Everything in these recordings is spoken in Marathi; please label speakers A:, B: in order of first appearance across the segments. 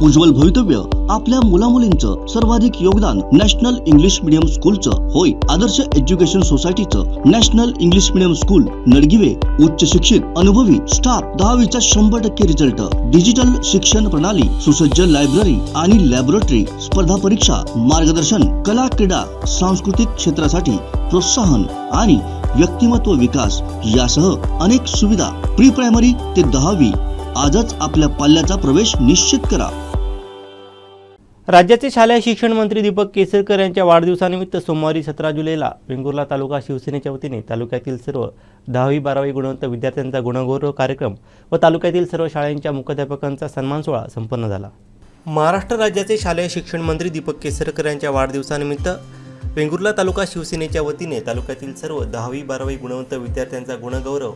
A: उज्ज्वल भवितव्य आपल्या मुलामुलींचं सर्वाधिक योगदान नॅशनल इंग्लिश मीडियम स्कूलचं होय। आदर्श एज्युकेशन सोसायटीचं national English medium school Nadgive उच्च शिक्षित अनुभवी स्टाफ 10वीचा 100% रिझल्ट, डिजिटल शिक्षण प्रणाली, सुसज्ज लायब्ररी आणि लॅबोरेटरी, स्पर्धा परीक्षा मार्गदर्शन, कला क्रीडा सांस्कृतिक क्षेत्रासाठी प्रोत्साहन आणि व्यक्तिमत्व विकास यासह अनेक सुविधा। प्री प्रायमरी ते 10वी आजच आपल्या पाल्याचा प्रवेश निश्चित करा।
B: राज्याचे शालेय शिक्षण मंत्री दीपक केसरकर यांच्या वाढदिवसानिमित्त सोमवारी 17 जुलैला वेंगुर्ला तालुका शिवसेनेच्या वतीने तालुक्यातील सर्व 10वी 12वी गुणवंत विद्यार्थ्यांचा गुणगौरव कार्यक्रम व तालुक्यातील सर्व शाळांच्या मुख्याध्यापकांचा सन्मान सोहळा संपन्न झाला। महाराष्ट्र राज्याचे शालेय शिक्षण मंत्री दीपक केसरकर यांच्या वाढदिवसानिमित्त वेंगुर्ला तालुका शिवसेनेच्या वतीने तालुक्यातील सर्व 10वी 12वी गुणवंत विद्यार्थ्यांचा गुणगौरव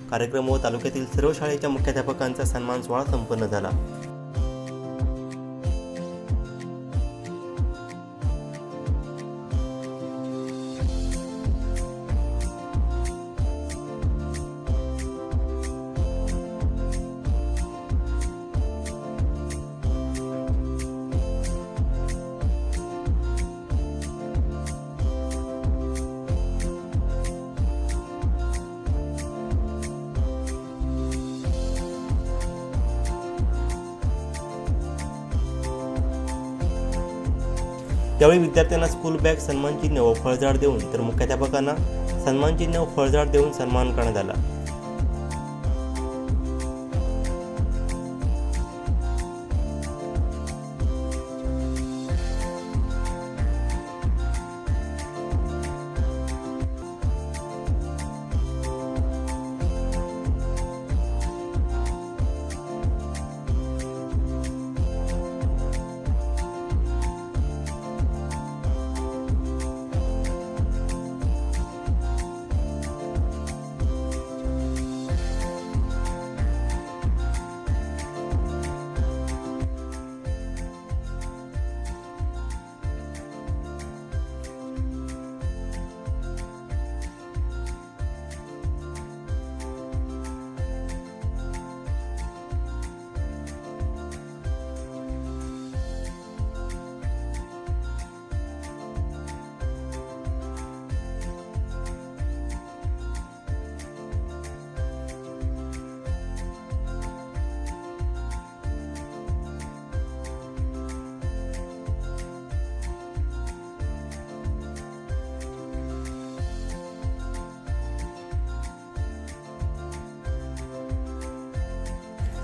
B: कार्यक्रम व तालुक्यातील सर्व शाळेच्या मुख्याध्यापकांचा सन्मान सोहळा संपन्न झाला। त्यावेळी विद्यार्थ्यांना स्कूल बॅग, सन्मान चिन्ह व फळझाड देऊन तर मुख्याध्यापकांना सन्मान चिन्ह व फळझाड देऊन सन्मान करण्यात आला।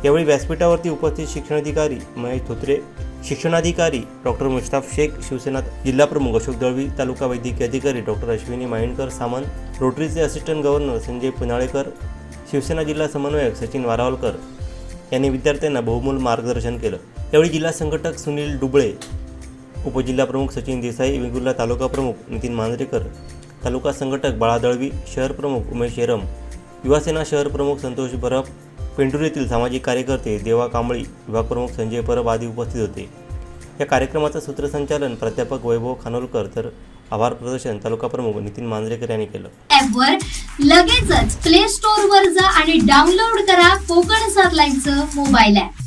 B: यावेळी व्यासपीठावरती उपस्थित शिक्षणाधिकारी महेश धोत्रे, शिक्षणाधिकारी डॉक्टर मुश्ताफ शेख, शिवसेना जिल्हा प्रमुख अशोक दळवी, तालुका वैद्यकीय अधिकारी डॉक्टर अश्विनी माइंडकर सामंत, रोटरीचे असिस्टंट गव्हर्नर संजय पुनाळेकर, शिवसेना जिल्हा समन्वयक सचिन वारावलकर यांनी विद्यार्थ्यांना बहुमूल्य मार्गदर्शन केलं। यावेळी जिल्हा संघटक सुनील डुबळे, उपजिल्हा प्रमुख सचिन देसाई, वेंगुर्ला तालुका प्रमुख नितीन मांजरेकर, तालुका संघटक बाळा दळवी, शहर प्रमुख उमेश येरम, युवासेना शहर प्रमुख संतोष बरफ, पेंडूर येथील सामाजिक कार्यकर्ते देवा कांबळी, विभाग प्रमुख संजय परब आदी उपस्थित होते। या कार्यक्रमाचं सूत्रसंचालन प्राध्यापक वैभव खानोलकर तर आभार प्रदर्शन तालुका प्रमुख नितीन मांजरेकर यांनी केलं।
C: ॲपवर लगेचच प्ले स्टोअर वर जा आणि डाउनलोड करा कोकण सात लाईव्हचं मोबाईल ॲप।